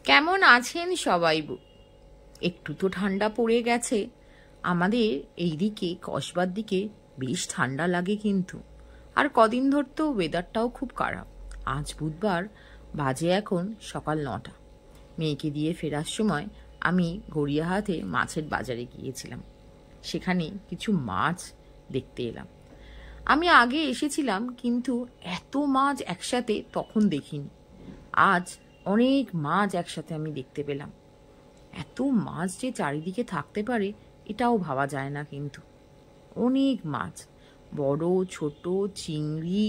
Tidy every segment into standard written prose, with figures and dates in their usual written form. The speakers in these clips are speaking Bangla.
কেমন আছেন সবাই? একটু তো ঠান্ডা পড়ে গেছে। আমাদের এইদিকে কসবার দিকে বেশ ঠান্ডা লাগে কিন্তু। আর কদিন ধর তো ওয়েদারটাও খুব খারাপ। আজ বুধবার, বাজে এখন সকাল 9টা। মেয়েকে দিয়ে ফেরার সময় আমি গড়িয়াহাটে মাছের বাজারে গিয়েছিলাম। সেখানে কিছু মাছ দেখতে এলাম। আমি আগে এসেছিলাম কিন্তু এত মাছ একসাথে তখন দেখিনি। আজ অনেক মাছ একসাথে আমি দেখতে পেলাম। এত মাছ যে চারিদিকে থাকতে পারে এটাও ভাবা যায় না কিন্তু। অনেক মাছ, বড় ছোট চিংড়ি।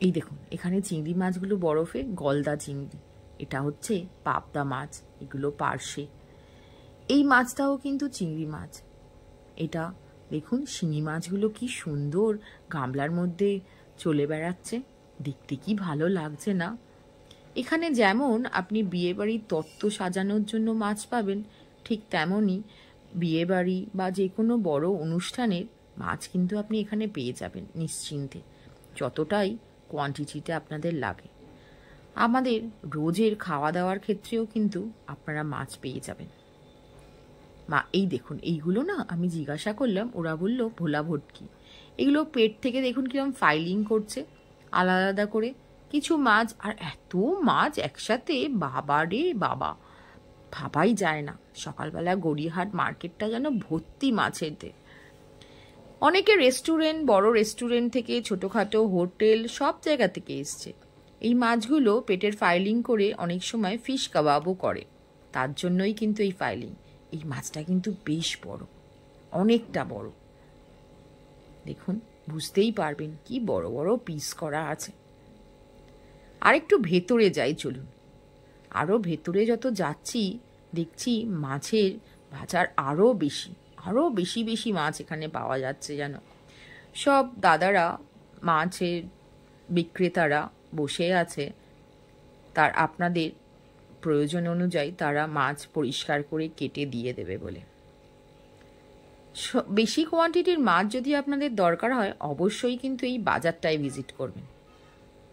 এই দেখুন, এখানে চিংড়ি মাছগুলো বরফে গলদা চিংড়ি, এটা হচ্ছে পাবদা মাছ, এগুলো পার্শে। এই মাছটাও কিন্তু চিংড়ি মাছ। এটা দেখুন, শিঙি মাছগুলো কি সুন্দর গামলার মধ্যে চলে বেড়াচ্ছে, দেখতে কি ভালো লাগছে না? এখানে যেমন আপনি বিয়েবাড়ির তত্ত্ব সাজানোর জন্য মাছ পাবেন, ঠিক তেমনই বিয়েবাড়ি বা যে কোনো বড় অনুষ্ঠানের মাছ কিন্তু আপনি এখানে পেয়ে যাবেন নিশ্চিন্তে, যতটাই কোয়ান্টিটিতে আপনাদের লাগে। আমাদের রোজের খাওয়া দাওয়ার ক্ষেত্রেও কিন্তু আপনারা মাছ পেয়ে যাবেন। এই দেখুন, এইগুলো না আমি জিজ্ঞাসা করলাম, ওরা বলল ভোলা ভটকি। এগুলো পেট থেকে দেখুন কিরকম ফাইলিং করছে আলাদা আলাদা করে কিছু মাছ। আর এত মাছ একসাথে, বাবা রে বাবা, ভাবাই যায় না। সকালবেলা গড়িয়াহাট মার্কেটটা যেন ভর্তি মাছের। অনেকে রেস্টুরেন্ট, বড় রেস্টুরেন্ট থেকে ছোটোখাটো হোটেল, সব জায়গা থেকে এসছে। এই মাছগুলো পেটের ফাইলিং করে অনেক সময় ফিশ কাবাবও করে, তার জন্যই কিন্তু এই ফাইলিং। এই মাছটা কিন্তু বেশ বড়, অনেকটা বড়। দেখুন, বুঝতেই পারবেন কি বড় বড় পিস করা আছে। আর একটু ভেতরে যাই চলুন। আরও ভেতরে যত যাচ্ছি দেখছি মাছের বাজার আরও বেশি বেশি মাছ এখানে পাওয়া যাচ্ছে যেন। সব দাদারা, মাছের বিক্রেতারা বসে আছে, তার আপনাদের প্রয়োজন অনুযায়ী তারা মাছ পরিষ্কার করে কেটে দিয়ে দেবে বলে। বেশি কোয়ান্টিটির মাছ যদি আপনাদের দরকার হয় অবশ্যই কিন্তু এই বাজারটায় ভিজিট করবেন।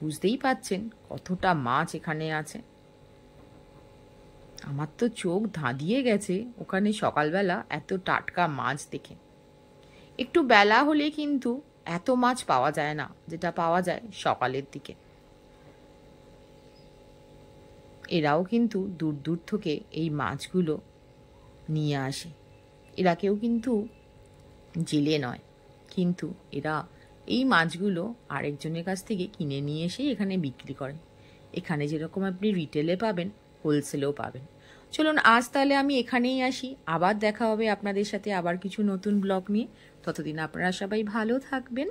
বুঝতেই পাচ্ছেন কতটা মাছ এখানে আছে। আমার তো চোখ ধাঁধিয়ে গেছে ওখানে সকালবেলা এত টাটকা মাছ দেখে। একটু বেলা হলে কিন্তু এত মাছ পাওয়া যায় না যেটা পাওয়া যায় সকালের দিকে। এরাও কিন্তু দূর দূর থেকে এই মাছগুলো নিয়ে আসে। এরা কেউ কিন্তু জেলে নয়, কিন্তু এরা এই মাছগুলো আরেকজনের কাছ থেকে কিনে নিয়ে এসে এখানে বিক্রি করেন। এখানে যেরকম আপনি রিটেলে পাবেন, হোলসেলেও পাবেন। চলুন আজ তাহলে আমি এখানেই আসি। আবার দেখা হবে আপনাদের সাথে আবার কিছু নতুন ব্লগ নিয়ে। ততদিন আপনারা সবাই ভালো থাকবেন।